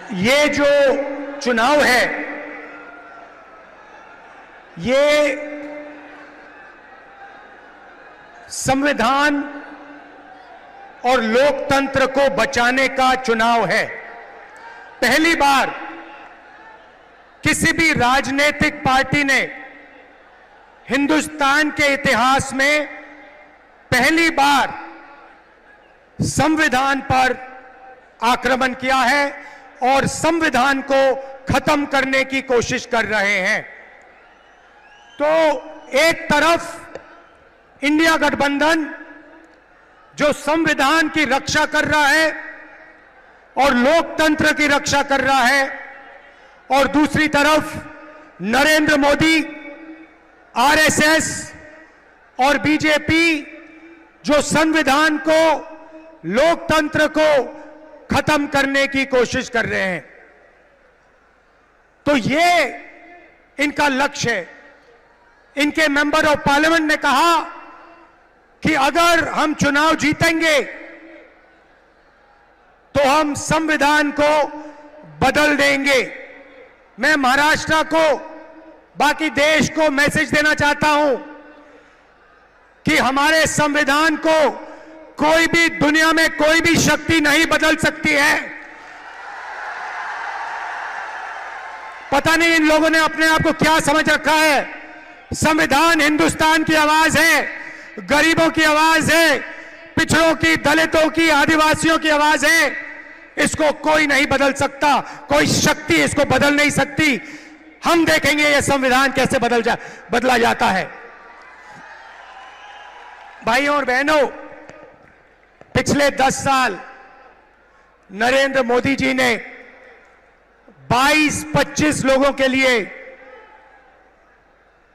ये जो चुनाव है, ये संविधान और लोकतंत्र को बचाने का चुनाव है। पहली बार किसी भी राजनीतिक पार्टी ने हिंदुस्तान के इतिहास में पहली बार संविधान पर आक्रमण किया है और संविधान को खत्म करने की कोशिश कर रहे हैं। तो एक तरफ इंडिया गठबंधन जो संविधान की रक्षा कर रहा है और लोकतंत्र की रक्षा कर रहा है, और दूसरी तरफ नरेंद्र मोदी, आरएसएस और बीजेपी जो संविधान को, लोकतंत्र को खत्म करने की कोशिश कर रहे हैं। तो ये इनका लक्ष्य है। इनके मेंबर ऑफ पार्लियामेंट ने कहा कि अगर हम चुनाव जीतेंगे तो हम संविधान को बदल देंगे। मैं महाराष्ट्र को, बाकी देश को मैसेज देना चाहता हूं कि हमारे संविधान को कोई भी, दुनिया में कोई भी शक्ति नहीं बदल सकती है। पता नहीं इन लोगों ने अपने आप को क्या समझ रखा है। संविधान हिंदुस्तान की आवाज है, गरीबों की आवाज है, पिछड़ों की, दलितों की, आदिवासियों की आवाज है। इसको कोई नहीं बदल सकता, कोई शक्ति इसको बदल नहीं सकती। हम देखेंगे यह संविधान कैसे बदला जाता है। भाइयों और बहनों, पिछले 10 साल नरेंद्र मोदी जी ने 22-25 लोगों के लिए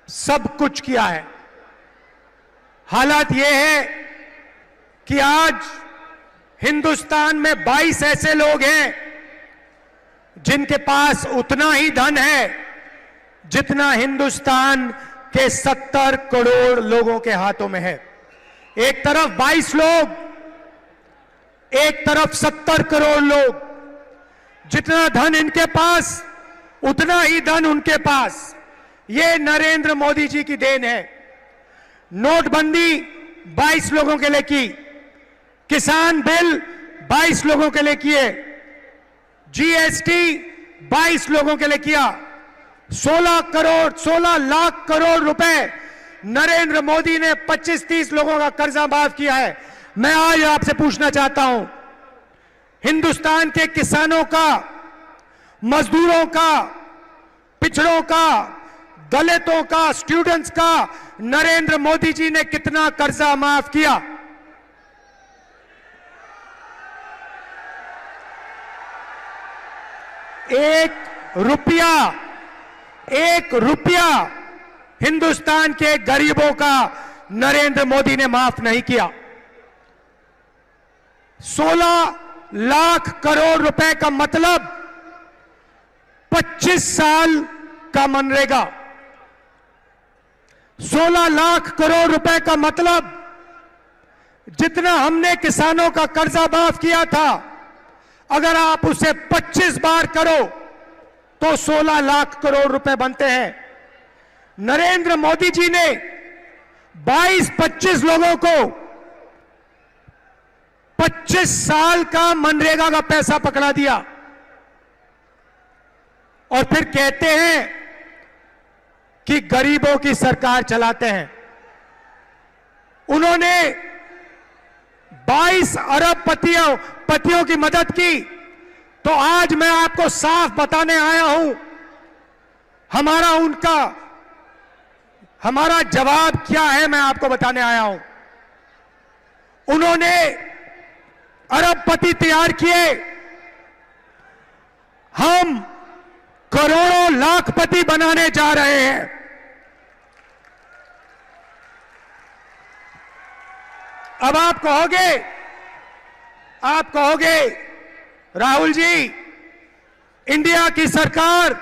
सब कुछ किया है। हालात यह है कि आज हिंदुस्तान में 22 ऐसे लोग हैं जिनके पास उतना ही धन है जितना हिंदुस्तान के 70 करोड़ लोगों के हाथों में है। एक तरफ 22 लोग, एक तरफ 70 करोड़ लोग। जितना धन इनके पास, उतना ही धन उनके पास। ये नरेंद्र मोदी जी की देन है। नोटबंदी 22 लोगों के लिए की, किसान बिल 22 लोगों के लिए किए, जीएसटी 22 लोगों के लिए किया, 16 लाख करोड़ रुपए नरेंद्र मोदी ने 25-30 लोगों का कर्जा माफ किया है। मैं आज आपसे पूछना चाहता हूं, हिंदुस्तान के किसानों का, मजदूरों का, पिछड़ों का, दलितों का, स्टूडेंट्स का नरेंद्र मोदी जी ने कितना कर्जा माफ किया? एक रुपया हिंदुस्तान के गरीबों का नरेंद्र मोदी ने माफ नहीं किया। 16 लाख करोड़ रुपए का मतलब 25 साल का मनरेगा। 16 लाख करोड़ रुपए का मतलब जितना हमने किसानों का कर्जा माफ किया था, अगर आप उसे 25 बार करो तो 16 लाख करोड़ रुपए बनते हैं। नरेंद्र मोदी जी ने 22-25 लोगों को 25 साल का मनरेगा का पैसा पकड़ा दिया और फिर कहते हैं कि गरीबों की सरकार चलाते हैं। उन्होंने 22 अरब पतियों की मदद की। तो आज मैं आपको साफ बताने आया हूं, हमारा जवाब क्या है, मैं आपको बताने आया हूं। उन्होंने अरबपति तैयार किए, हम करोड़ों लाखपति बनाने जा रहे हैं। अब आप कहोगे राहुल जी, इंडिया की सरकार,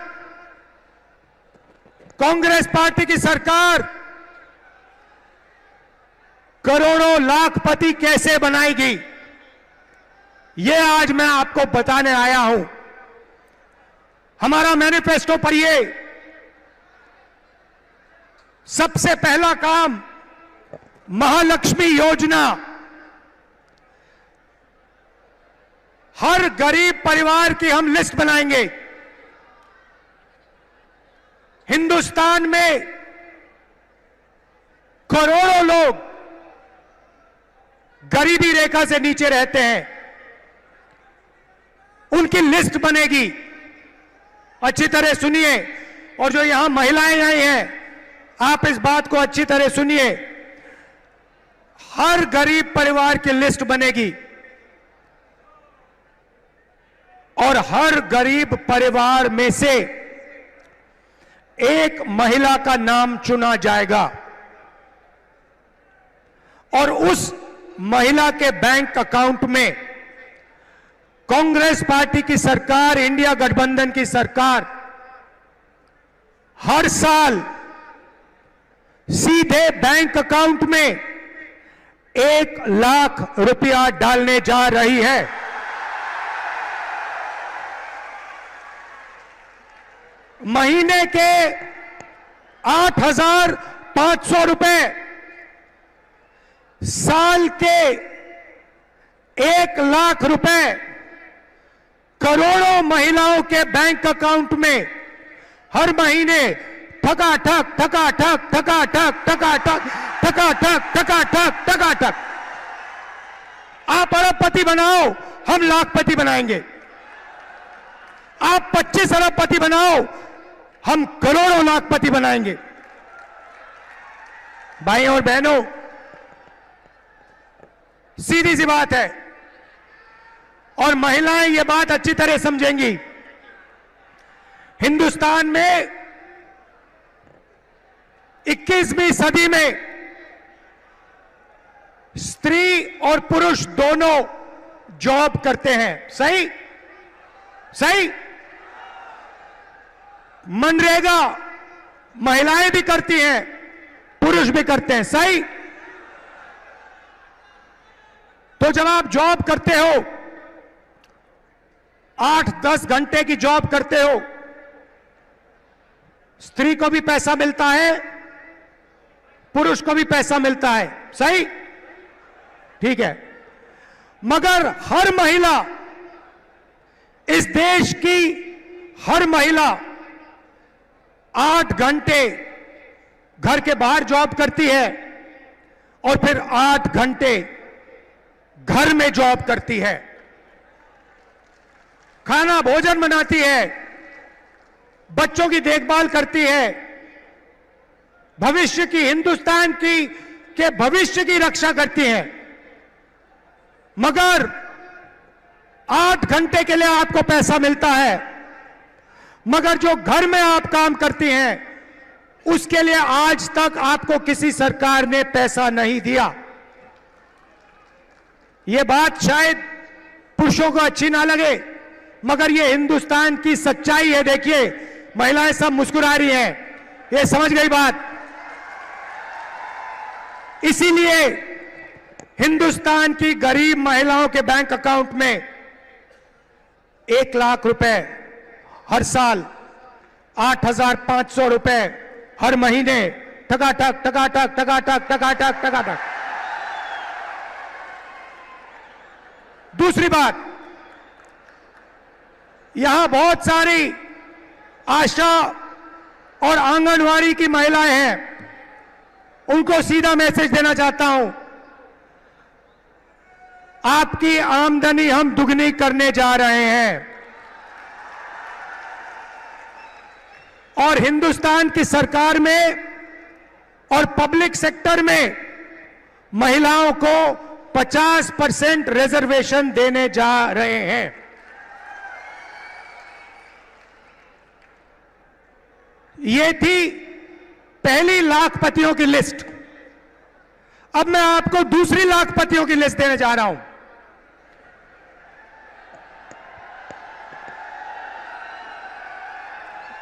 कांग्रेस पार्टी की सरकार करोड़ों लाखपति कैसे बनाएगी? ये आज मैं आपको बताने आया हूं। हमारा मैनिफेस्टो पढ़िए। सबसे पहला काम महालक्ष्मी योजना। हर गरीब परिवार की हम लिस्ट बनाएंगे। हिंदुस्तान में करोड़ों लोग गरीबी रेखा से नीचे रहते हैं, उनकी लिस्ट बनेगी। अच्छी तरह सुनिए, और जो यहां महिलाएं आई हैं, आप इस बात को अच्छी तरह सुनिए। हर गरीब परिवार की लिस्ट बनेगी और हर गरीब परिवार में से एक महिला का नाम चुना जाएगा और उस महिला के बैंक अकाउंट में कांग्रेस पार्टी की सरकार, इंडिया गठबंधन की सरकार हर साल सीधे बैंक अकाउंट में 1 लाख रुपया डालने जा रही है। महीने के 8,500 रुपए, साल के 1 लाख रुपए करोड़ों महिलाओं के बैंक अकाउंट में हर महीने ठकाठक ठकाठक ठकाठक ठकाठक ठकाठक ठकाठक ठकाठक। आप अरबपति बनाओ, हम लाखपति बनाएंगे। आप 25 अरबपति बनाओ, हम करोड़ों लाखपति बनाएंगे। भाइयों और बहनों, सीधी सी बात है और महिलाएं ये बात अच्छी तरह समझेंगी। हिंदुस्तान में 21वीं सदी में स्त्री और पुरुष दोनों जॉब करते हैं। सही सही। मनरेगा महिलाएं भी करती हैं, पुरुष भी करते हैं। सही। तो जब आप जॉब करते हो, 8-10 घंटे की जॉब करते हो, स्त्री को भी पैसा मिलता है, पुरुष को भी पैसा मिलता है। सही, ठीक है। मगर हर महिला, इस देश की हर महिला 8 घंटे घर के बाहर जॉब करती है और फिर 8 घंटे घर में जॉब करती है। खाना भोजन बनाती है, बच्चों की देखभाल करती है, भविष्य की, हिंदुस्तान की के भविष्य की रक्षा करती है। मगर 8 घंटे के लिए आपको पैसा मिलता है, मगर जो घर में आप काम करती हैं उसके लिए आज तक आपको किसी सरकार ने पैसा नहीं दिया। यह बात शायद पुरुषों को अच्छी ना लगे, मगर यह हिंदुस्तान की सच्चाई है। देखिए, महिलाएं सब मुस्कुरा रही हैं, ये समझ गई बात। इसीलिए हिंदुस्तान की गरीब महिलाओं के बैंक अकाउंट में 1 लाख रुपए हर साल, 8,500 रुपए हर महीने, ठकाठक ठकाठक ठकाठक ठकाठक ठकाठक। दूसरी बात, यहां बहुत सारी आशा और आंगनवाड़ी की महिलाएं हैं, उनको सीधा मैसेज देना चाहता हूं, आपकी आमदनी हम दुगनी करने जा रहे हैं और हिंदुस्तान की सरकार में और पब्लिक सेक्टर में महिलाओं को 50% रिजर्वेशन देने जा रहे हैं। ये थी पहली लाखपतियों की लिस्ट। अब मैं आपको दूसरी लाखपतियों की लिस्ट देने जा रहा हूं।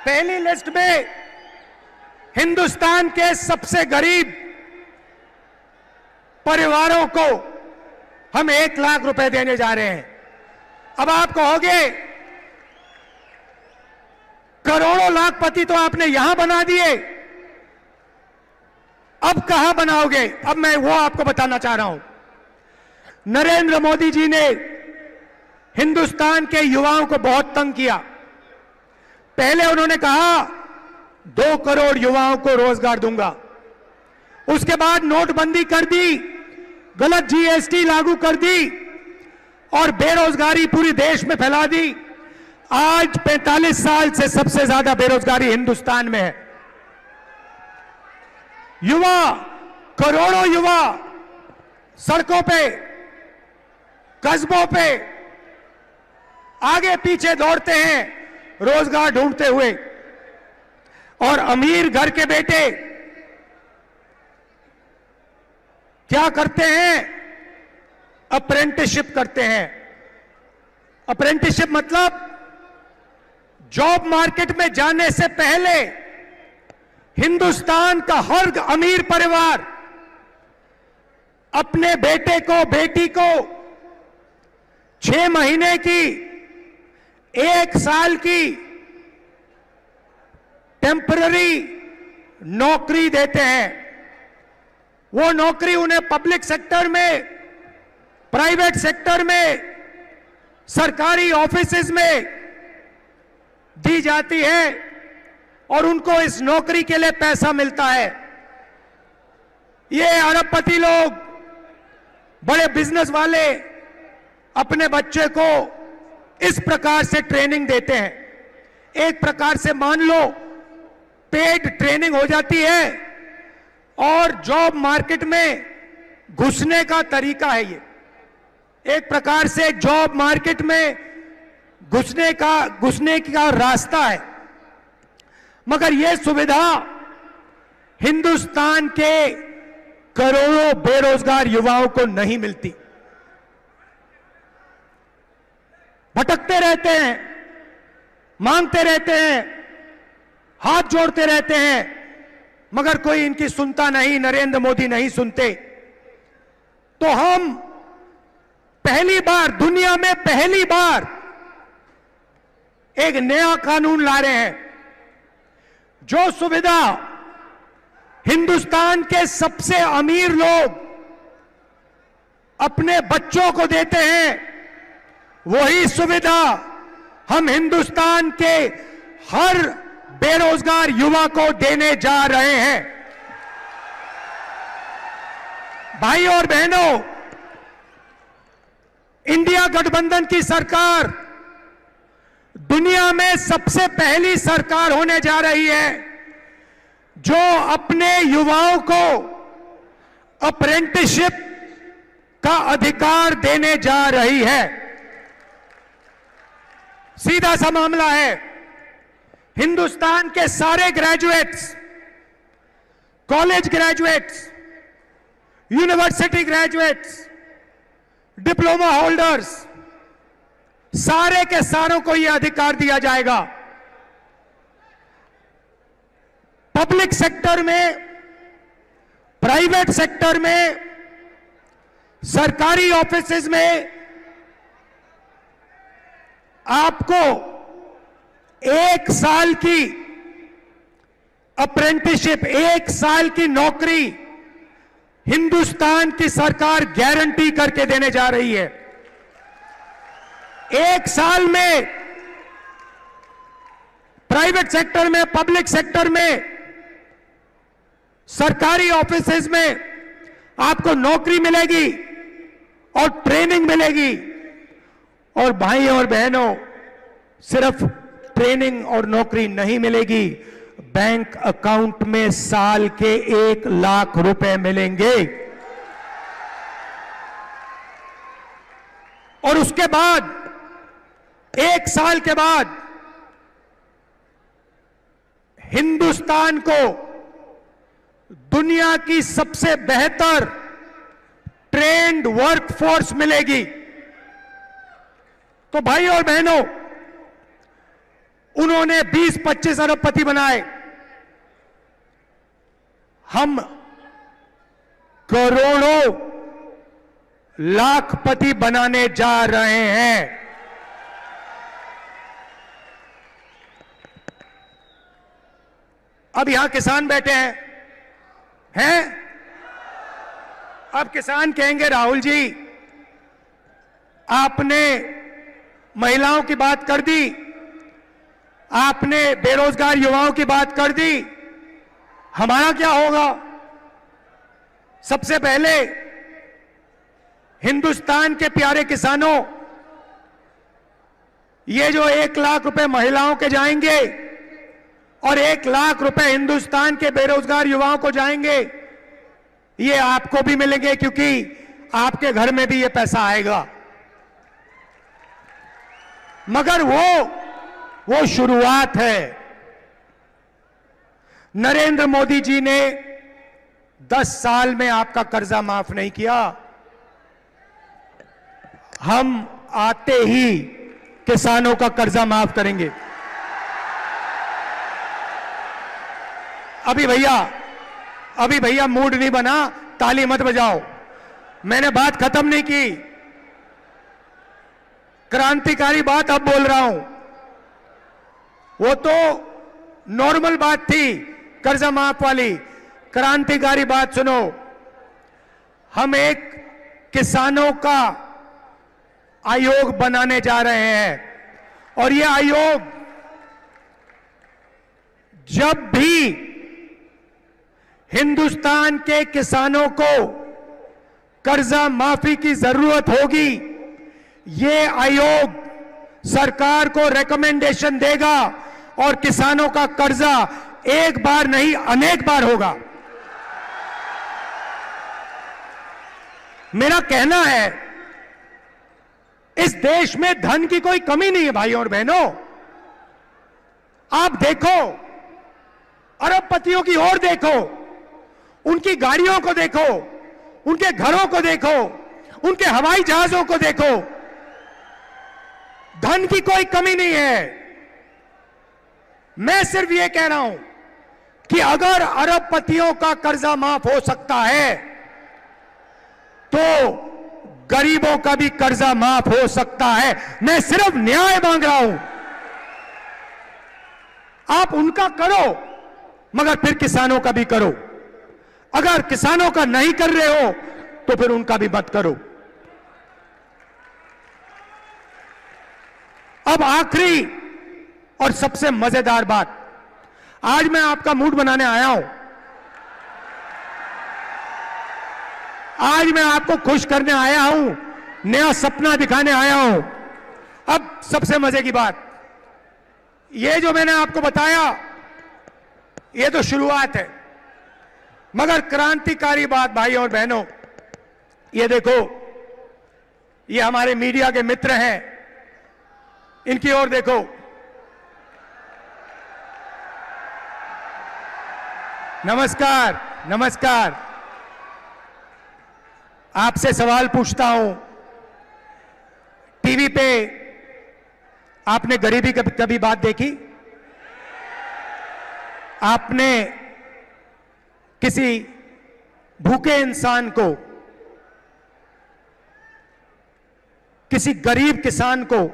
पहली लिस्ट में हिंदुस्तान के सबसे गरीब परिवारों को हम 1 लाख रुपए देने जा रहे हैं। अब आप कहोगे लाखपति तो आपने यहां बना दिए, अब कहां बनाओगे? अब मैं वो आपको बताना चाह रहा हूं। नरेंद्र मोदी जी ने हिंदुस्तान के युवाओं को बहुत तंग किया। पहले उन्होंने कहा 2 करोड़ युवाओं को रोजगार दूंगा, उसके बाद नोटबंदी कर दी, गलत जीएसटी लागू कर दी और बेरोजगारी पूरी देश में फैला दी। आज 45 साल से सबसे ज्यादा बेरोजगारी हिंदुस्तान में है। युवा, करोड़ों युवा सड़कों पे, कस्बों पे आगे पीछे दौड़ते हैं रोजगार ढूंढते हुए, और अमीर घर के बेटे क्या करते हैं? अप्रेंटिसशिप करते हैं। अप्रेंटिसशिप मतलब जॉब मार्केट में जाने से पहले हिंदुस्तान का हर अमीर परिवार अपने बेटे को, बेटी को 6 महीने की, 1 साल की टेम्पररी नौकरी देते हैं। वो नौकरी उन्हें पब्लिक सेक्टर में, प्राइवेट सेक्टर में, सरकारी ऑफिसेज में दी जाती है और उनको इस नौकरी के लिए पैसा मिलता है। ये अरबपति लोग, बड़े बिजनेस वाले अपने बच्चे को इस प्रकार से ट्रेनिंग देते हैं। एक प्रकार से मान लो पेड ट्रेनिंग हो जाती है और जॉब मार्केट में घुसने का तरीका है ये। एक प्रकार से जॉब मार्केट में घुसने का रास्ता है। मगर यह सुविधा हिंदुस्तान के करोड़ों बेरोजगार युवाओं को नहीं मिलती। भटकते रहते हैं, मांगते रहते हैं, हाथ जोड़ते रहते हैं, मगर कोई इनकी सुनता नहीं, नरेंद्र मोदी नहीं सुनते। तो हम पहली बार, दुनिया में पहली बार एक नया कानून ला रहे हैं जो सुविधा हिंदुस्तान के सबसे अमीर लोग अपने बच्चों को देते हैं, वही सुविधा हम हिंदुस्तान के हर बेरोजगार युवा को देने जा रहे हैं। भाई और बहनों, इंडिया गठबंधन की सरकार दुनिया में सबसे पहली सरकार होने जा रही है जो अपने युवाओं को अप्रेंटिसशिप का अधिकार देने जा रही है। सीधा सा मामला है, हिंदुस्तान के सारे graduates, college graduates, university graduates, diploma holders, सारे के सारों को यह अधिकार दिया जाएगा। पब्लिक सेक्टर में, प्राइवेट सेक्टर में, सरकारी ऑफिसेज में आपको 1 साल की अप्रेंटिसशिप, 1 साल की नौकरी हिंदुस्तान की सरकार गारंटी करके देने जा रही है। 1 साल में प्राइवेट सेक्टर में, पब्लिक सेक्टर में, सरकारी ऑफिसेज में आपको नौकरी मिलेगी और ट्रेनिंग मिलेगी। और भाई और बहनों, सिर्फ ट्रेनिंग और नौकरी नहीं मिलेगी, बैंक अकाउंट में साल के 1 लाख रुपए मिलेंगे। और उसके बाद 1 साल के बाद हिंदुस्तान को दुनिया की सबसे बेहतर ट्रेंड वर्कफोर्स मिलेगी। तो भाई और बहनों, उन्होंने 20-25 अरबपति बनाए, हम करोड़ों लाखपति बनाने जा रहे हैं। अब यहां किसान बैठे हैं? अब किसान कहेंगे राहुल जी आपने महिलाओं की बात कर दी, आपने बेरोजगार युवाओं की बात कर दी, हमारा क्या होगा? सबसे पहले हिंदुस्तान के प्यारे किसानों, ये जो 1 लाख रुपए महिलाओं के जाएंगे और 1 लाख रुपए हिंदुस्तान के बेरोजगार युवाओं को जाएंगे, ये आपको भी मिलेंगे क्योंकि आपके घर में भी ये पैसा आएगा। मगर वो शुरुआत है। नरेंद्र मोदी जी ने 10 साल में आपका कर्जा माफ नहीं किया। हम आते ही किसानों का कर्जा माफ करेंगे। अभी भैया मूड नहीं बना, ताली मत बजाओ, मैंने बात खत्म नहीं की। क्रांतिकारी बात अब बोल रहा हूं। वो तो नॉर्मल बात थी कर्जा माफ वाली, क्रांतिकारी बात सुनो। हम एक किसानों का आयोग बनाने जा रहे हैं और यह आयोग जब भी हिंदुस्तान के किसानों को कर्जा माफी की जरूरत होगी, यह आयोग सरकार को रिकमेंडेशन देगा और किसानों का कर्जा एक बार नहीं अनेक बार होगा। मेरा कहना है इस देश में धन की कोई कमी नहीं है भाइयों और बहनों। आप देखो, अरबपतियों की ओर देखो, उनकी गाड़ियों को देखो, उनके घरों को देखो, उनके हवाई जहाजों को देखो, धन की कोई कमी नहीं है। मैं सिर्फ यह कह रहा हूं कि अगर अरबपतियों का कर्जा माफ हो सकता है तो गरीबों का भी कर्जा माफ हो सकता है। मैं सिर्फ न्याय मांग रहा हूं। आप उनका करो मगर फिर किसानों का भी करो। अगर किसानों का नहीं कर रहे हो तो फिर उनका भी मत करो। अब आखिरी और सबसे मजेदार बात, आज मैं आपका मूड बनाने आया हूं। आज मैं आपको खुश करने आया हूं, नया सपना दिखाने आया हूं। अब सबसे मजे की बात, ये जो मैंने आपको बताया ये तो शुरुआत है, मगर क्रांतिकारी बात भाइयों और बहनों, ये देखो, ये हमारे मीडिया के मित्र हैं, इनकी ओर देखो। नमस्कार, नमस्कार। आपसे सवाल पूछता हूं, टीवी पे आपने गरीबी कभी बात देखी? आपने किसी भूखे इंसान को, किसी गरीब किसान को,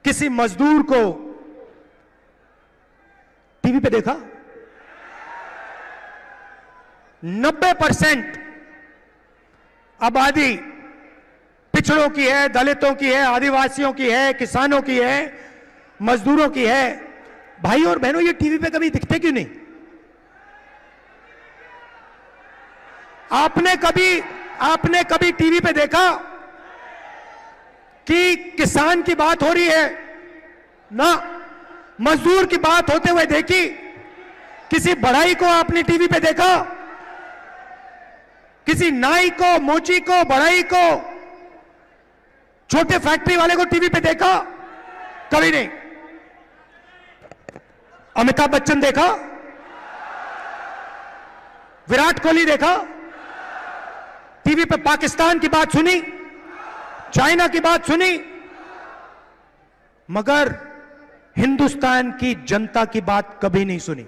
किसी मजदूर को टीवी पे देखा? 90% आबादी पिछड़ों की है, दलितों की है, आदिवासियों की है, किसानों की है, मजदूरों की है। भाई और बहनों, ये टीवी पे कभी दिखते क्यों नहीं? आपने कभी टीवी पे देखा कि किसान की बात हो रही है? ना। मजदूर की बात होते हुए देखी? किसी बढ़ई को आपने टीवी पे देखा? किसी नाई को, मोची को, बढ़ई को, छोटे फैक्ट्री वाले को टीवी पे देखा? कभी नहीं। अमिताभ बच्चन देखा? विराट कोहली देखा? टीवी पे पाकिस्तान की बात सुनी, चाइना की बात सुनी, मगर हिंदुस्तान की जनता की बात कभी नहीं सुनी।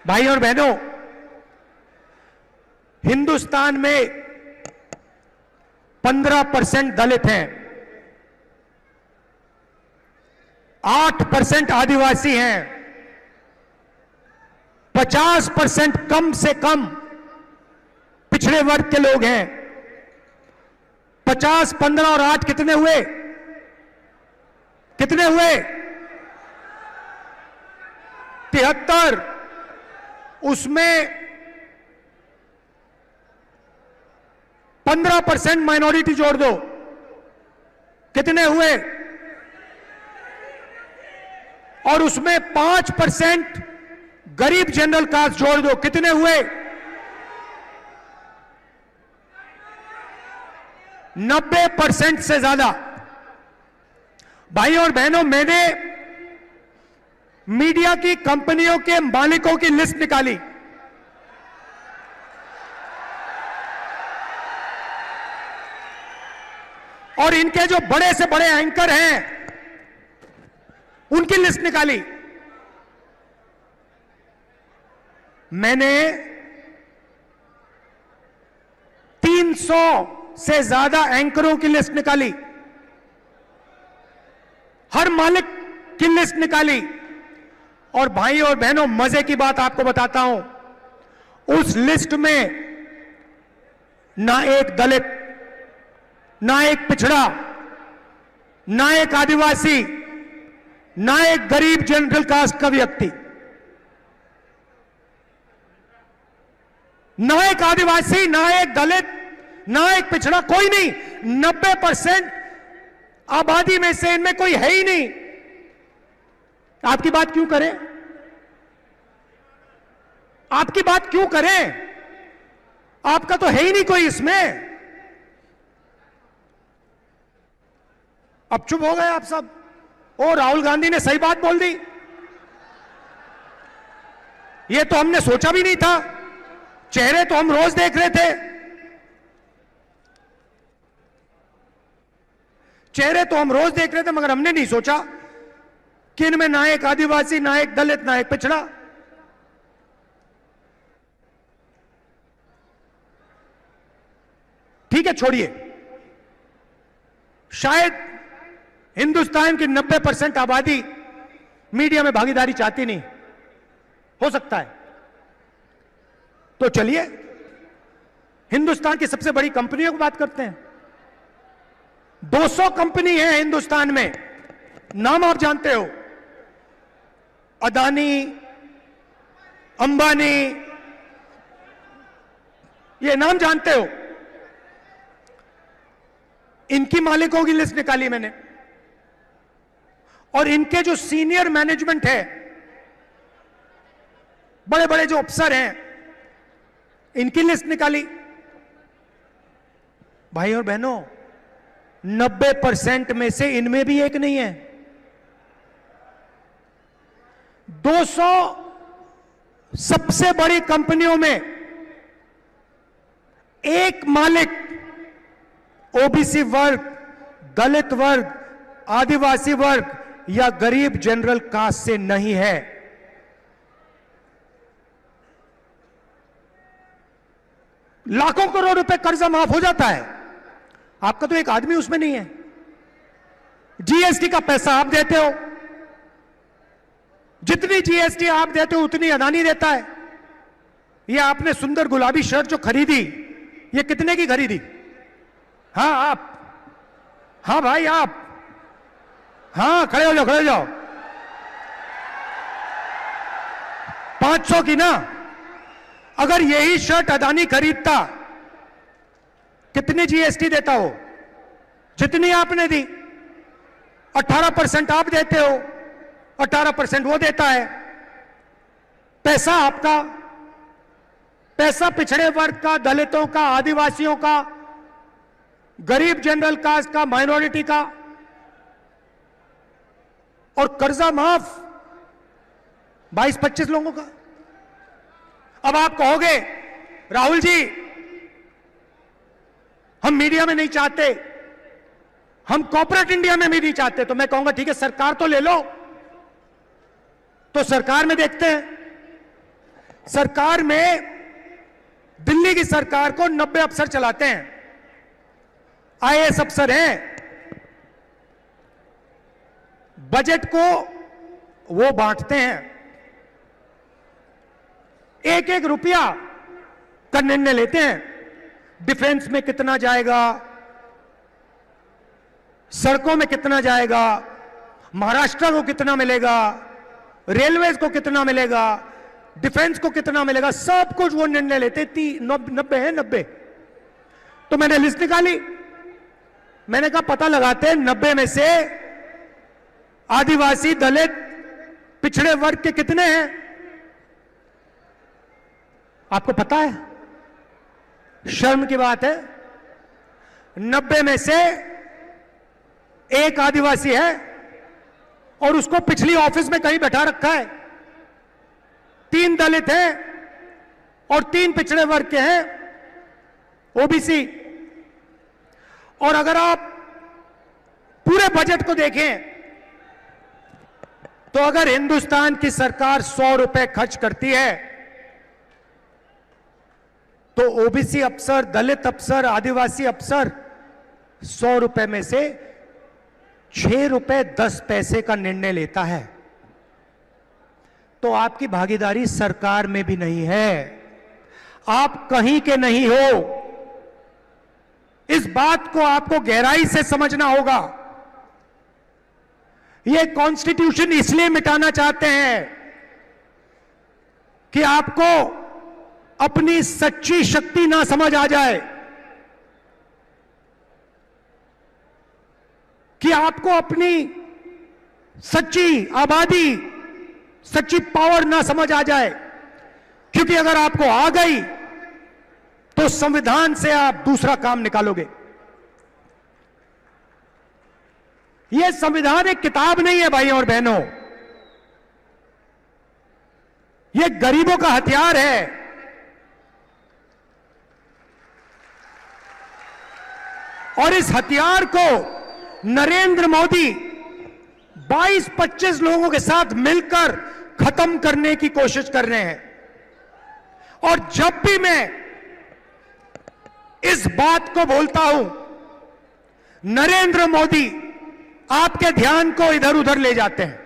भाई और बहनों, हिंदुस्तान में 15% दलित हैं, 8% आदिवासी हैं, 50% कम से कम पिछड़े वर्ग के लोग हैं। 50, 15 और 8 कितने हुए? कितने हुए? 73। उसमें 15% माइनॉरिटी जोड़ दो, कितने हुए? और उसमें 5% गरीब जनरल कास्ट जोड़ दो, कितने हुए? 90% से ज्यादा। भाई और बहनों, मैंने मीडिया की कंपनियों के मालिकों की लिस्ट निकाली। और इनके जो बड़े से बड़े एंकर हैं उनकी लिस्ट निकाली। मैंने 300 से ज्यादा एंकरों की लिस्ट निकाली, हर मालिक की लिस्ट निकाली। और भाई और बहनों, मजे की बात आपको बताता हूं, उस लिस्ट में ना एक दलित, ना एक पिछड़ा, ना एक आदिवासी, ना एक गरीब जनरल कास्ट का व्यक्ति, ना एक आदिवासी, ना एक दलित, ना एक पिछड़ा, कोई नहीं। 90% आबादी में से इनमें कोई है ही नहीं। आपकी बात क्यों करें? आपकी बात क्यों करें? आपका तो है ही नहीं कोई इसमें। अब चुप हो गए आप सब। ओ, राहुल गांधी ने सही बात बोल दी, ये तो हमने सोचा भी नहीं था। चेहरे तो हम रोज देख रहे थे, चेहरे तो हम रोज देख रहे थे, मगर हमने नहीं सोचा कि इनमें ना एक आदिवासी, ना एक दलित, ना एक पिछड़ा। ठीक है, छोड़िए। शायद हिंदुस्तान की 90% आबादी मीडिया में भागीदारी चाहती नहीं, हो सकता है। तो चलिए हिंदुस्तान की सबसे बड़ी कंपनियों की बात करते हैं। 200 कंपनी है हिंदुस्तान में, नाम आप जानते हो, अदानी, अंबानी, ये नाम जानते हो। इनकी मालिकों की लिस्ट निकाली मैंने, और इनके जो सीनियर मैनेजमेंट है, बड़े बड़े जो अफसर हैं, इनकी लिस्ट निकाली। भाई और बहनों, 90% में से इनमें भी एक नहीं है। 200 सबसे बड़ी कंपनियों में एक मालिक ओबीसी वर्ग, दलित वर्ग, आदिवासी वर्ग या गरीब जनरल कास्ट से नहीं है। लाखों करोड़ रुपए कर्जा माफ हो जाता है, आपका तो एक आदमी उसमें नहीं है। जीएसटी का पैसा आप देते हो, जितनी जीएसटी आप देते हो उतनी अदानी देता है। ये आपने सुंदर गुलाबी शर्ट जो खरीदी, ये कितने की खरीदी? हाँ आप, हाँ भाई आप, हाँ खड़े हो जाओ, खड़े हो जाओ। 500 की ना? अगर यही शर्ट अदानी खरीदता, कितनी जीएसटी देता हो? जितनी आपने दी। 18% आप देते हो, 18% वो देता है। पैसा आपका, पैसा पिछड़े वर्ग का, दलितों का, आदिवासियों का, गरीब जनरल कास्ट का, माइनॉरिटी का, और कर्जा माफ 22-25 लोगों का। अब आप कहोगे राहुल जी हम मीडिया में नहीं चाहते, हम कॉर्पोरेट इंडिया में भी नहीं चाहते, तो मैं कहूंगा ठीक है, सरकार तो ले लो। तो सरकार में देखते हैं। सरकार में दिल्ली की सरकार को 90 अफसर चलाते हैं, आईएएस अफसर हैं। बजट को वो बांटते हैं, एक एक रुपया का निर्णय लेते हैं। डिफेंस में कितना जाएगा, सड़कों में कितना जाएगा, महाराष्ट्र को कितना मिलेगा, रेलवेज को कितना मिलेगा, डिफेंस को कितना मिलेगा, सब कुछ वो निर्णय लेते। 90 है 90। तो मैंने लिस्ट निकाली, मैंने कहा पता लगाते हैं 90 में से आदिवासी, दलित, पिछड़े वर्ग के कितने हैं। आपको पता है, शर्म की बात है, 90 में से एक आदिवासी है और उसको पिछली ऑफिस में कहीं बैठा रखा है। 3 दलित हैं और 3 पिछड़े वर्ग के हैं, ओबीसी। और अगर आप पूरे बजट को देखें तो अगर हिंदुस्तान की सरकार 100 रुपए खर्च करती है तो ओबीसी अफसर, दलित अफसर, आदिवासी अफसर 100 रुपए में से 6 रुपए 10 पैसे का निर्णय लेता है। तो आपकी भागीदारी सरकार में भी नहीं है, आप कहीं के नहीं हो। इस बात को आपको गहराई से समझना होगा। यह कॉन्स्टिट्यूशन इसलिए मिटाना चाहते हैं कि आपको अपनी सच्ची शक्ति ना समझ आ जाए, कि आपको अपनी सच्ची आबादी, सच्ची पावर ना समझ आ जाए। क्योंकि अगर आपको आ गई तो संविधान से आप दूसरा काम निकालोगे। यह संविधान एक किताब नहीं है भाइयों और बहनों, यह गरीबों का हथियार है। और इस हथियार को नरेंद्र मोदी 22-25 लोगों के साथ मिलकर खत्म करने की कोशिश कर रहे हैं। और जब भी मैं इस बात को बोलता हूं, नरेंद्र मोदी आपके ध्यान को इधर उधर ले जाते हैं।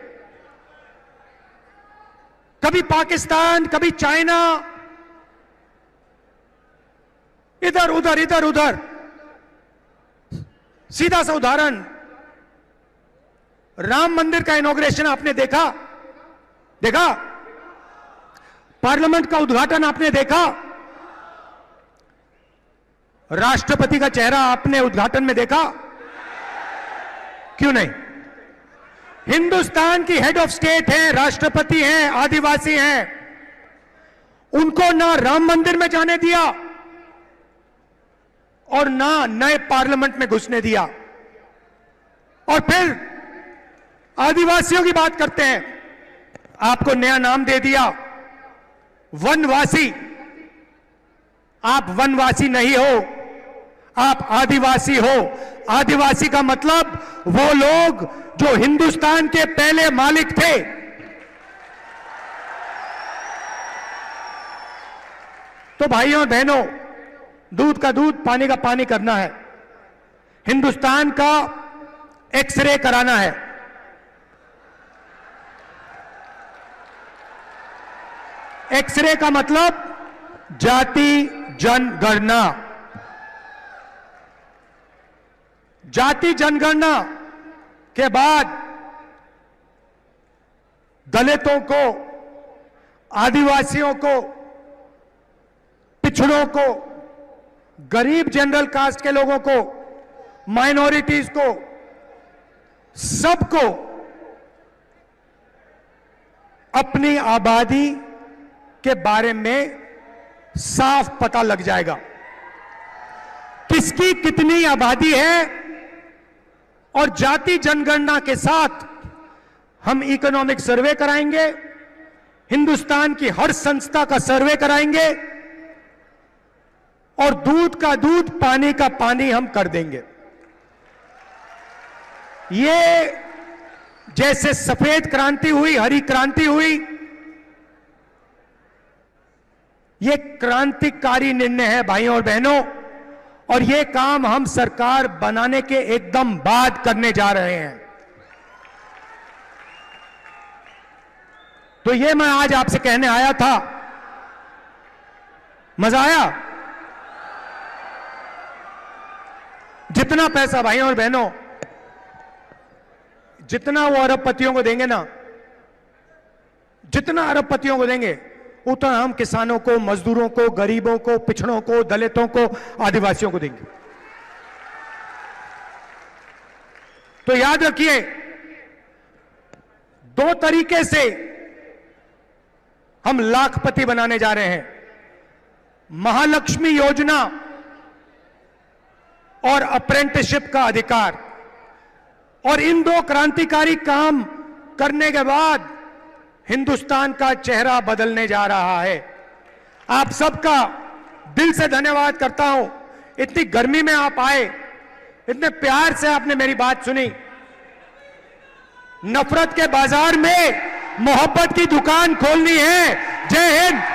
कभी पाकिस्तान, कभी चाइना, इधर उधर इधर उधर। सीधा सा उदाहरण, राम मंदिर का इनॉग्रेशन आपने देखा? पार्लियामेंट का उद्घाटन आपने देखा? राष्ट्रपति का चेहरा आपने उद्घाटन में देखा? क्यों नहीं? हिंदुस्तान की हेड ऑफ स्टेट हैं, राष्ट्रपति हैं, आदिवासी हैं, उनको ना राम मंदिर में जाने दिया और ना नए पार्लियामेंट में घुसने दिया। और फिर आदिवासियों की बात करते हैं, आपको नया नाम दे दिया, वनवासी। आप वनवासी नहीं हो, आप आदिवासी हो। आदिवासी का मतलब वो लोग जो हिंदुस्तान के पहले मालिक थे। तो भाइयों और बहनों, दूध का दूध, पानी का पानी करना है। हिंदुस्तान का एक्सरे कराना है। एक्सरे का मतलब जाति जनगणना। जाति जनगणना के बाद दलितों को, आदिवासियों को, पिछड़ों को, गरीब जनरल कास्ट के लोगों को, माइनॉरिटीज को, सबको अपनी आबादी के बारे में साफ पता लग जाएगा। किसकी कितनी आबादी है। और जाति जनगणना के साथ हम इकोनॉमिक सर्वे कराएंगे, हिंदुस्तान की हर संस्था का सर्वे कराएंगे और दूध का दूध, पानी का पानी हम कर देंगे। ये जैसे सफेद क्रांति हुई, हरी क्रांति हुई, ये क्रांतिकारी निर्णय है भाइयों और बहनों। और ये काम हम सरकार बनाने के एकदम बाद करने जा रहे हैं। तो ये मैं आज आपसे कहने आया था। मजा आया? जितना पैसा भाइयों और बहनों, जितना वो अरबपतियों को देंगे ना, जितना अरबपतियों को देंगे, उतना हम किसानों को, मजदूरों को, गरीबों को, पिछड़ों को, दलितों को, आदिवासियों को देंगे। तो याद रखिए, दो तरीके से हम लाखपति बनाने जा रहे हैं। महालक्ष्मी योजना और अप्रेंटिसशिप का अधिकार। और इन दो क्रांतिकारी काम करने के बाद हिंदुस्तान का चेहरा बदलने जा रहा है। आप सबका दिल से धन्यवाद करता हूं। इतनी गर्मी में आप आए, इतने प्यार से आपने मेरी बात सुनी। नफरत के बाजार में मोहब्बत की दुकान खोलनी है। जय हिंद।